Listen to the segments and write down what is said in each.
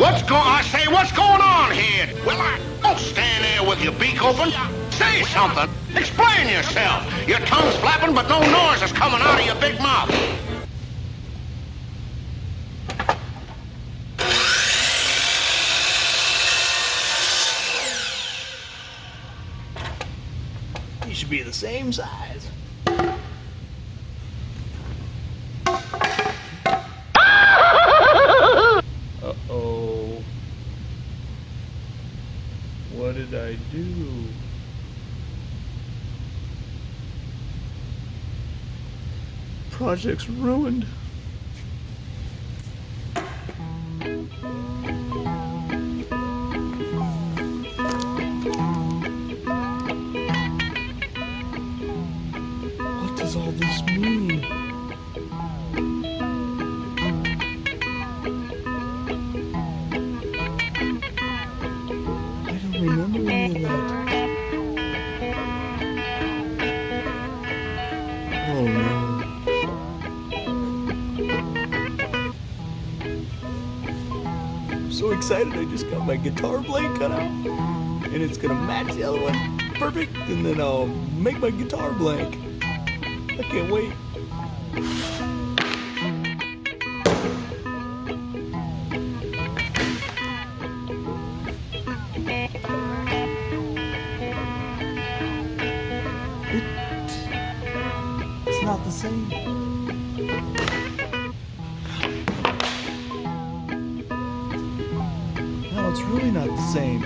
What's going on here? Well, don't stand there with your beak open. Say something. Explain yourself. Your tongue's flapping, but no noise is coming out of your big mouth. You should be the same size. Uh-oh. What did I do? Project's ruined. What does all this mean? I don't remember any of that. Oh no. I'm so excited I just got my guitar blade cut out. And it's gonna match the other one perfect, and then I'll make my guitar blank. I can't wait. It's not the same. No, it's really not the same.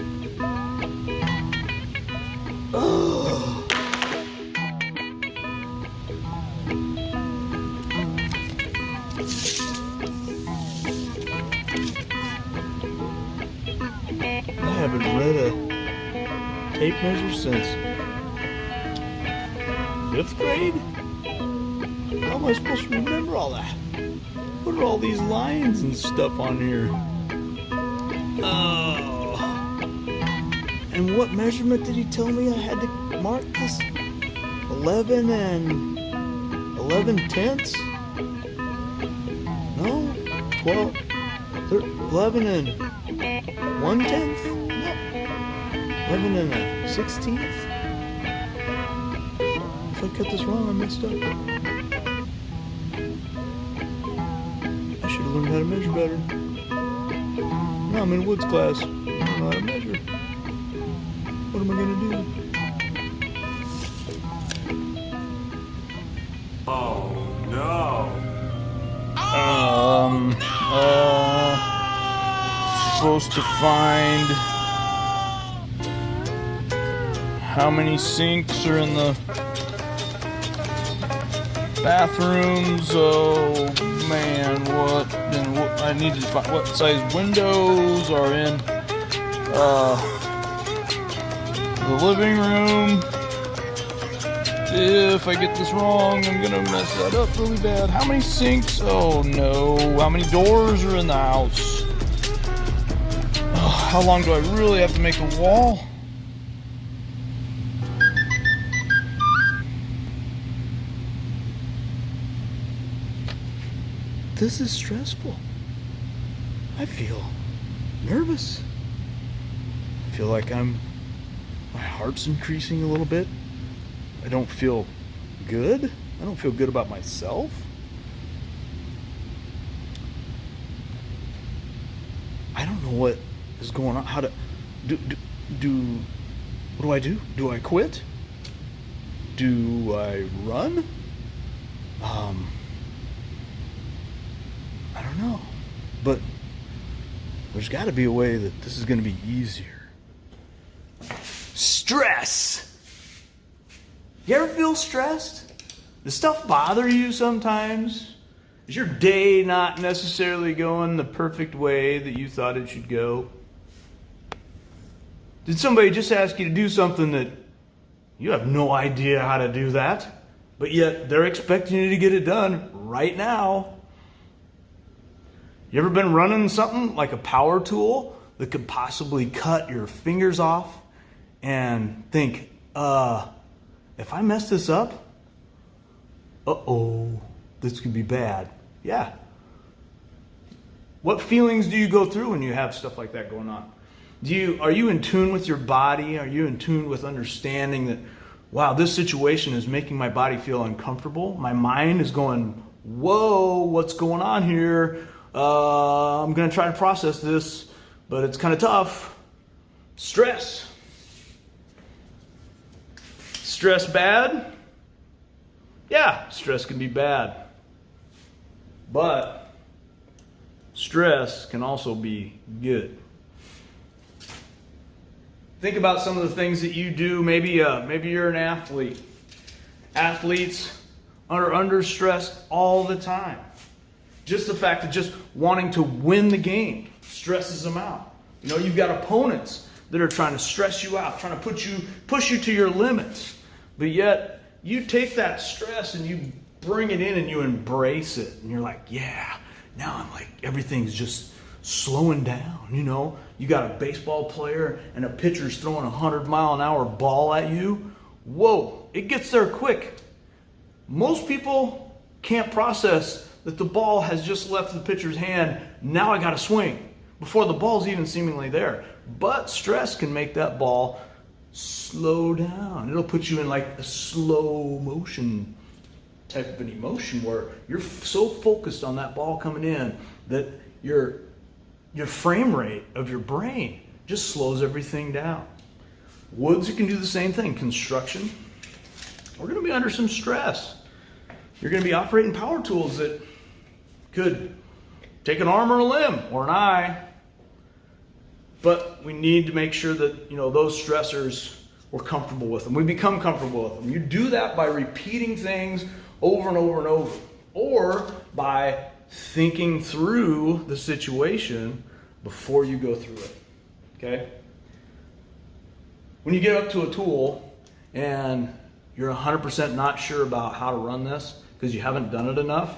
Ugh. I haven't read a tape measure since 5th grade? How am I supposed to remember all that? What are all these lines and stuff on here? Oh. And what measurement did he tell me I had to mark this? 11 and 11 tenths? No? 12, 11 and 1/10? No. 11 and a 16th? If I cut this wrong, I messed up. I should have learned how to measure better. Now I'm in Woods class. I don't know how to measure. What am I gonna do? Oh no. Supposed to find how many sinks are in the bathrooms. Oh man, what? Then what? I need to find what size windows are in the living room. If I get this wrong, I'm gonna mess that up really bad. How many sinks? Oh no. How many doors are in the house? Oh, how long do I really have to make a wall? This is stressful. I feel nervous. I feel like my heart's increasing a little bit. I don't feel good. I don't feel good about myself. I don't know what is going on. How to do what do I do? Do I quit? Do I run? I don't know. But there's got to be a way that this is going to be easier. Stress. You ever feel stressed? Does stuff bother you sometimes? Is your day not necessarily going the perfect way that you thought it should go? Did somebody just ask you to do something that you have no idea how to do that, but yet they're expecting you to get it done right now? You ever been running something like a power tool that could possibly cut your fingers off and think, if I mess this up, this could be bad. Yeah. What feelings do you go through when you have stuff like that going on? Are you in tune with your body? Are you in tune with understanding that, wow, this situation is making my body feel uncomfortable? My mind is going, whoa, what's going on here? I'm going to try to process this, but it's kind of tough. Stress. Stress bad? Yeah, stress can be bad. But stress can also be good. Think about some of the things that you do. Maybe you're an athlete. Athletes are under stress all the time. Just the fact of just wanting to win the game stresses them out. You know, you've got opponents that are trying to stress you out, trying to push you to your limits. But yet, you take that stress and you bring it in and you embrace it. And you're like, yeah, now I'm like, everything's just slowing down, you know. You got a baseball player and a pitcher's throwing a 100-mile-an-hour ball at you. Whoa, it gets there quick. Most people can't process that the ball has just left the pitcher's hand. Now I got to swing before the ball's even seemingly there. But stress can make that ball slow down. It'll put you in like a slow motion type of an emotion where you're so focused on that ball coming in that your frame rate of your brain just slows everything down. Woods, you can do the same thing. Construction, we're going to be under some stress. You're going to be operating power tools that could take an arm or a limb or an eye. But we need to make sure that, you know, those stressors, we're comfortable with them. We become comfortable with them. You do that by repeating things over and over and over, or by thinking through the situation before you go through it. Okay? When you get up to a tool and you're 100% not sure about how to run this because you haven't done it enough,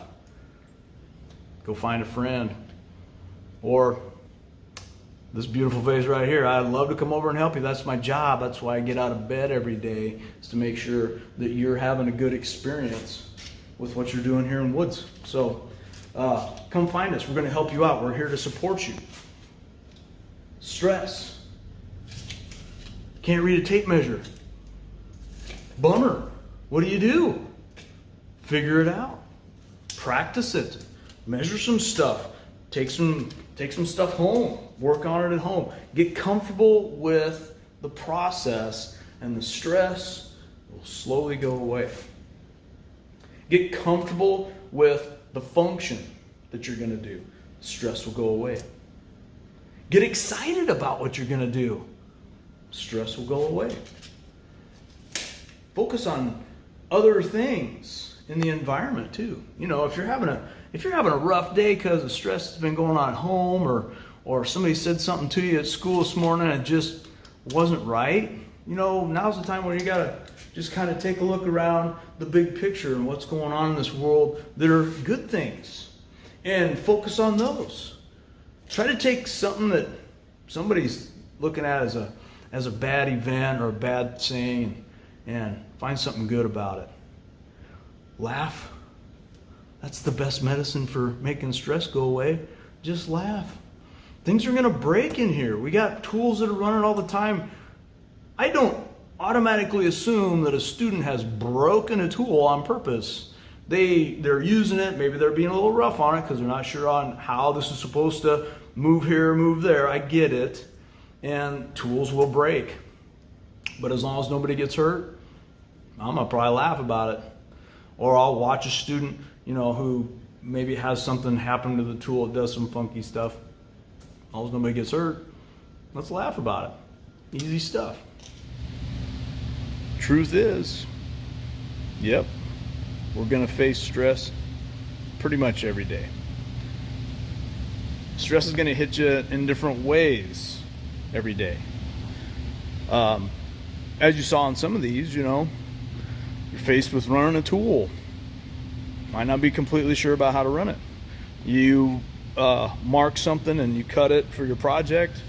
go find a friend. Or this beautiful face right here, I'd love to come over and help you. That's my job. That's why I get out of bed every day, is to make sure that you're having a good experience with what you're doing here in Woods. So come find us. We're going to help you out. We're here to support you. Stress. Can't read a tape measure. Bummer. What do? Figure it out. Practice it. Measure some stuff. Take some stuff home. Work on it at home. Get comfortable with the process, and the stress will slowly go away. Get comfortable with the function that you're going to do. Stress will go away. Get excited about what you're going to do. Stress will go away. Focus on other things in the environment too. You know, if you're having a rough day because the stress has been going on at home, or somebody said something to you at school this morning and it just wasn't right, you know, now's the time where you gotta just kind of take a look around the big picture and what's going on in this world that are good things, and focus on those. Try to take something that somebody's looking at as a bad event or a bad saying and find something good about it. Laugh. That's the best medicine for making stress go away. Just laugh. Things are going to break in here. We got tools that are running all the time. I don't automatically assume that a student has broken a tool on purpose. They're using it. Maybe they're being a little rough on it because they're not sure on how this is supposed to move here or move there. I get it. And tools will break. But as long as nobody gets hurt, I'm going to probably laugh about it. Or I'll watch a student, you know, who maybe has something happen to the tool, it does some funky stuff. As long as nobody gets hurt, let's laugh about it. Easy stuff. Truth is, yep, we're going to face stress pretty much every day. Stress is going to hit you in different ways every day. As you saw in some of these, you know, you're faced with running a tool. Might not be completely sure about how to run it. You mark something and you cut it for your project,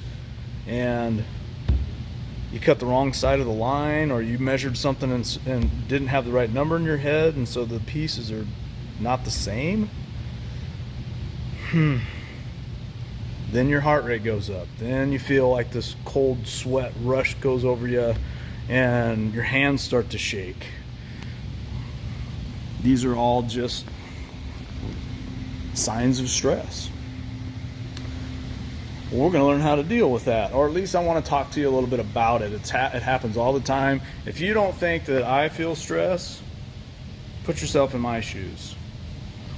and you cut the wrong side of the line, or you measured something and didn't have the right number in your head, and so the pieces are not the same. Then your heart rate goes up. Then you feel like this cold sweat rush goes over you and your hands start to shake. These are all just signs of stress. Well, we're going to learn how to deal with that, or at least I want to talk to you a little bit about it. It happens all the time. If you don't think that I feel stress, put yourself in my shoes.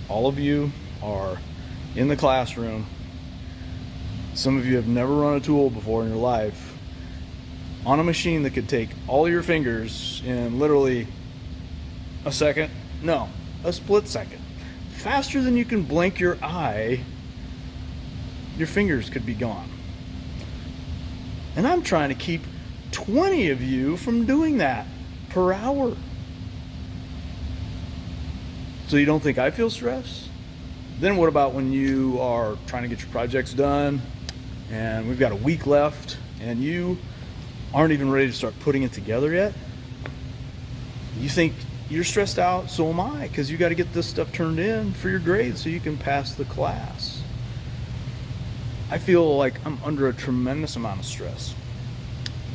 All of you are in the classroom. Some of you have never run a tool before in your life on a machine that could take all your fingers in literally a second. No, a split second. Faster than you can blink your eye, your fingers could be gone. And I'm trying to keep 20 of you from doing that per hour. So you don't think I feel stress? Then what about when you are trying to get your projects done and we've got a week left and you aren't even ready to start putting it together yet? You think you're stressed out? So am I, because you got to get this stuff turned in for your grades so you can pass the class. I feel like I'm under a tremendous amount of stress,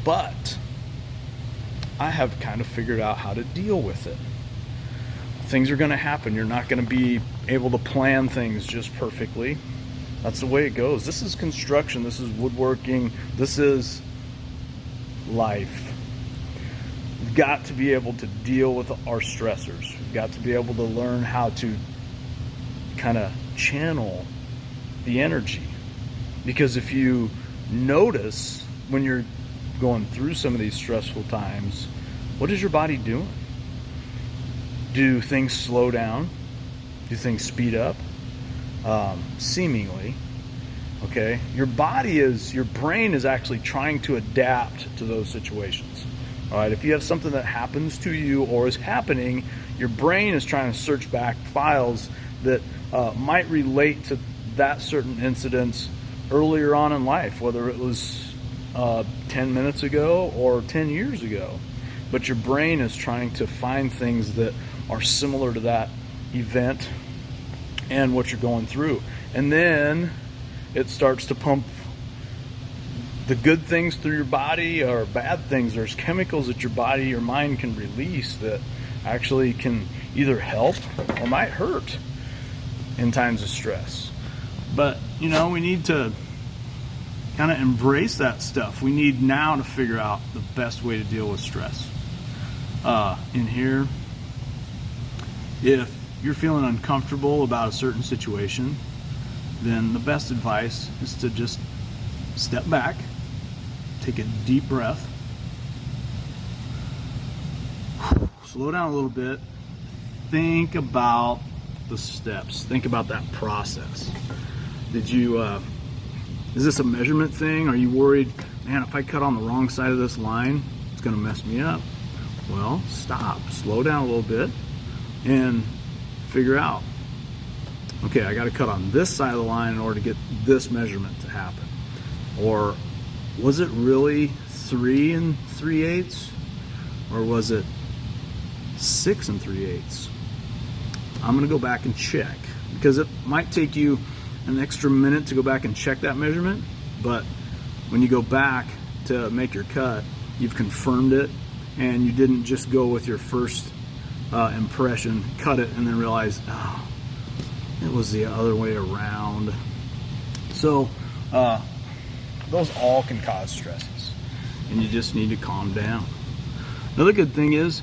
but I have kind of figured out how to deal with it. Things are going to happen. You're not going to be able to plan things just perfectly. That's the way it goes. This is construction. This is woodworking. This is life. We've got to be able to deal with our stressors. We've got to be able to learn how to kind of channel the energy. Because if you notice when you're going through some of these stressful times, what is your body doing? Do things slow down? Do things speed up? Seemingly. Okay? Your brain is actually trying to adapt to those situations. All right? If you have something that happens to you or is happening, your brain is trying to search back files that might relate to that certain incident earlier on in life, whether it was 10 minutes ago or 10 years ago. But your brain is trying to find things that are similar to that event and what you're going through. And then it starts to pump the good things through your body or bad things. There's chemicals that your body, your mind can release that actually can either help or might hurt in times of stress. But, you know, we need to kind of embrace that stuff. We need now to figure out the best way to deal with stress. In here, if you're feeling uncomfortable about a certain situation, then the best advice is to just step back, take a deep breath, slow down a little bit, think about the steps, think about that process. Is this a measurement thing? Are you worried, man, if I cut on the wrong side of this line, it's going to mess me up? Well, stop, slow down a little bit, and figure out, okay, I got to cut on this side of the line in order to get this measurement to happen. Or was it really 3 3/8? Or was it 6 3/8? I'm going to go back and check, because it might take you an extra minute to go back and check that measurement, but when you go back to make your cut, you've confirmed it, and you didn't just go with your first impression, cut it, and then realize, oh, it was the other way around. So those all can cause stresses, and you just need to calm down. Another good thing is,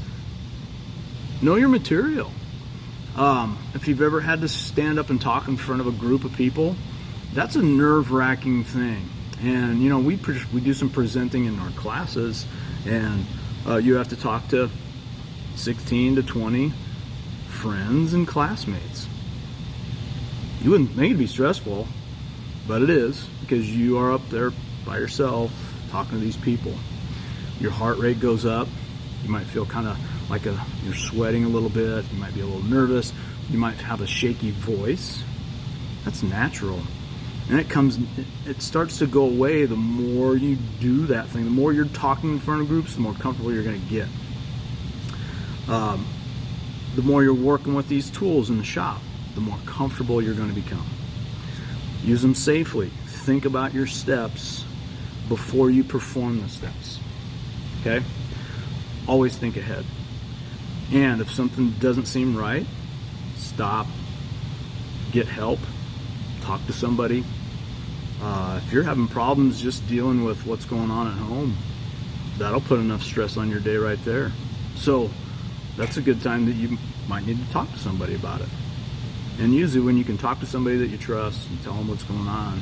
know your material. If you've ever had to stand up and talk in front of a group of people, that's a nerve-wracking thing. And you know, we do some presenting in our classes, and you have to talk to 16 to 20 friends and classmates. You wouldn't think it'd be stressful, but it is, because you are up there by yourself talking to these people. Your heart rate goes up. You might feel kind of like you're sweating a little bit. You might be a little nervous. You might have a shaky voice. That's natural. And it starts to go away the more you do that thing. The more you're talking in front of groups, the more comfortable you're going to get. The more you're working with these tools in the shop, the more comfortable you're going to become. Use them safely. think about your steps before you perform the steps. Okay? Always think ahead. And if something doesn't seem right, stop, get help, talk to somebody. If you're having problems just dealing with what's going on at home, that'll put enough stress on your day right there. So that's a good time that you might need to talk to somebody about it. And usually when you can talk to somebody that you trust and tell them what's going on,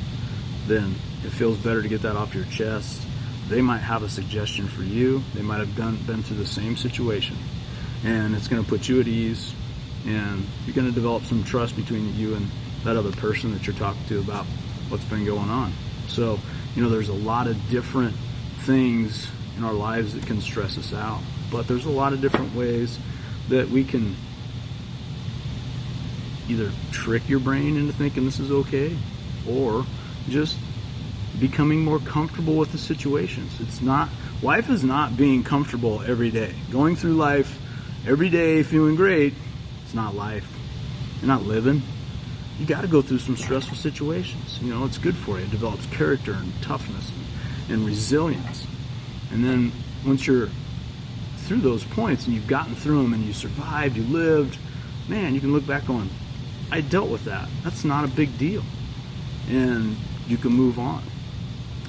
then it feels better to get that off your chest. They might have a suggestion for you. They might have been through the same situation. And it's going to put you at ease, and you're going to develop some trust between you and that other person that you're talking to about what's been going on. So, there's a lot of different things in our lives that can stress us out, but there's a lot of different ways that we can either trick your brain into thinking this is okay, or just becoming more comfortable with the situations. Life is not being comfortable every day. Going through life every day feeling great, it's not life. You're not living. You got to go through some stressful situations. It's good for you. It develops character and toughness and resilience. And then once you're through those points and you've gotten through them and you survived, you lived, man, you can look back on, I dealt with that. That's not a big deal. And you can move on.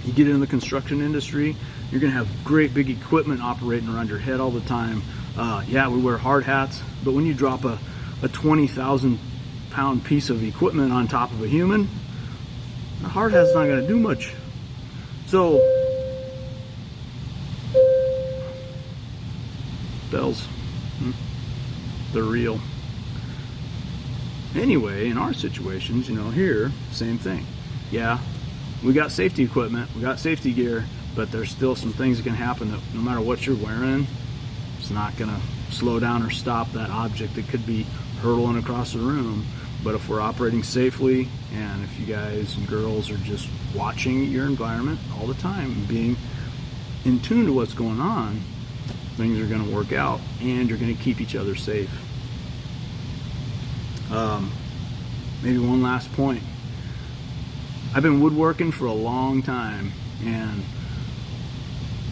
You get into the construction industry, you're going to have great big equipment operating around your head all the time. We wear hard hats, but when you drop a 20,000 pound piece of equipment on top of a human, the hard hat's not going to do much. So, bells, they're real. Anyway, in our situations, here, same thing. Yeah, we got safety equipment, we got safety gear, but there's still some things that can happen that no matter what you're wearing, it's not going to slow down or stop that object that could be hurtling across the room. But if we're operating safely, and if you guys and girls are just watching your environment all the time and being in tune to what's going on, things are going to work out, and you're going to keep each other safe. Maybe one last point. I've been woodworking for a long time, and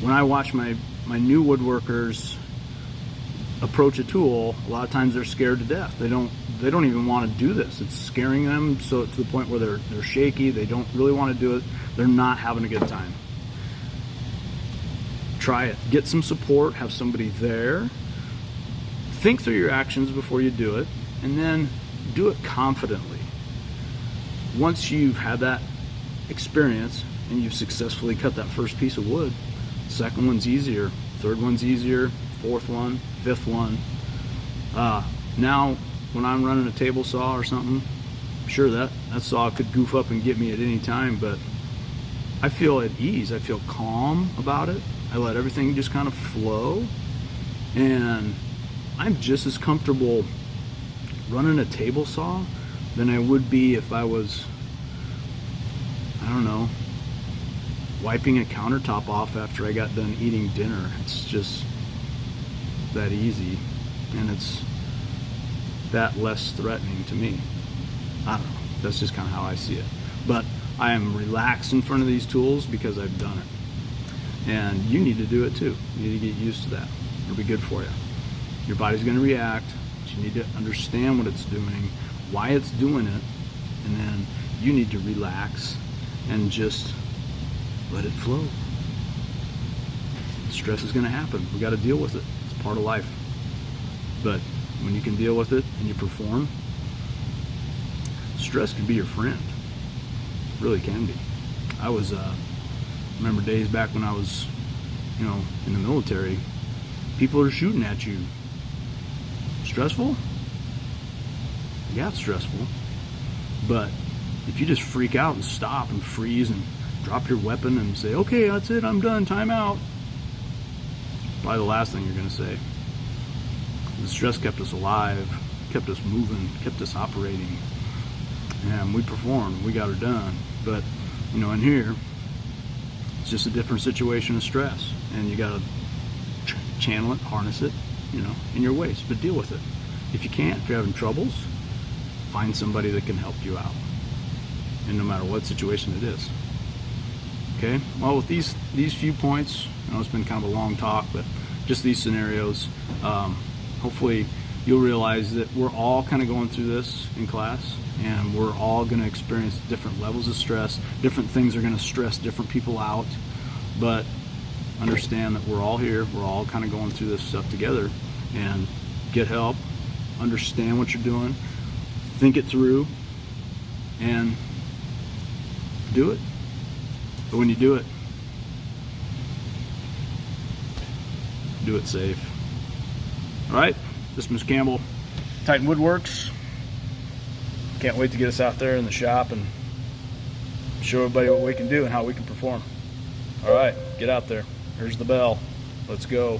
when I watch my new woodworkers approach a tool, a lot of times they're scared to death. They don't even want to do this. It's scaring them so to the point where they're shaky. They don't really want to do it. They're not having a good time. Try it. Get some support. Have somebody there. Think through your actions before you do it, and then do it confidently. Once you've had that experience and you've successfully cut that first piece of wood, second one's easier, third one's easier, fourth one, fifth one. Now, when I'm running a table saw or something, sure, that saw could goof up and get me at any time, but I feel at ease. I feel calm about it. I let everything just kind of flow, and I'm just as comfortable running a table saw than I would be if I was, wiping a countertop off after I got done eating dinner. It's just that easy, and it's that less threatening to me. I don't know. That's just kind of how I see it. But I am relaxed in front of these tools because I've done it. And you need to do it too. You need to get used to that. It'll be good for you. Your body's going to react. But you need to understand what it's doing, why it's doing it, and then you need to relax and just let it flow. Stress is going to happen. We got to deal with it. It's part of life. But when you can deal with it and you perform, stress can be your friend. It really can be. I remember days back when I was, in the military, people are shooting at you. Stressful? Yeah, it's stressful. But if you just freak out and stop and freeze and drop your weapon and say, okay, that's it, I'm done, time out, probably the last thing you're going to say. The stress kept us alive, kept us moving, kept us operating, and we performed, we got her done. But, in here, it's just a different situation of stress, and you got to channel it, harness it, in your ways, but deal with it. If you can't, if you're having troubles, find somebody that can help you out, and no matter what situation it is. Okay, well, with these few points, I know it's been kind of a long talk, but just these scenarios, hopefully you'll realize that we're all kind of going through this in class, and we're all going to experience different levels of stress. Different things are going to stress different people out, but understand that we're all here, we're all kind of going through this stuff together, and get help, understand what you're doing, think it through, and do it. But when you do it safe. All right, this is Mr. Campbell, Titan Woodworks. Can't wait to get us out there in the shop and show everybody what we can do and how we can perform. All right, get out there. Here's the bell. Let's go.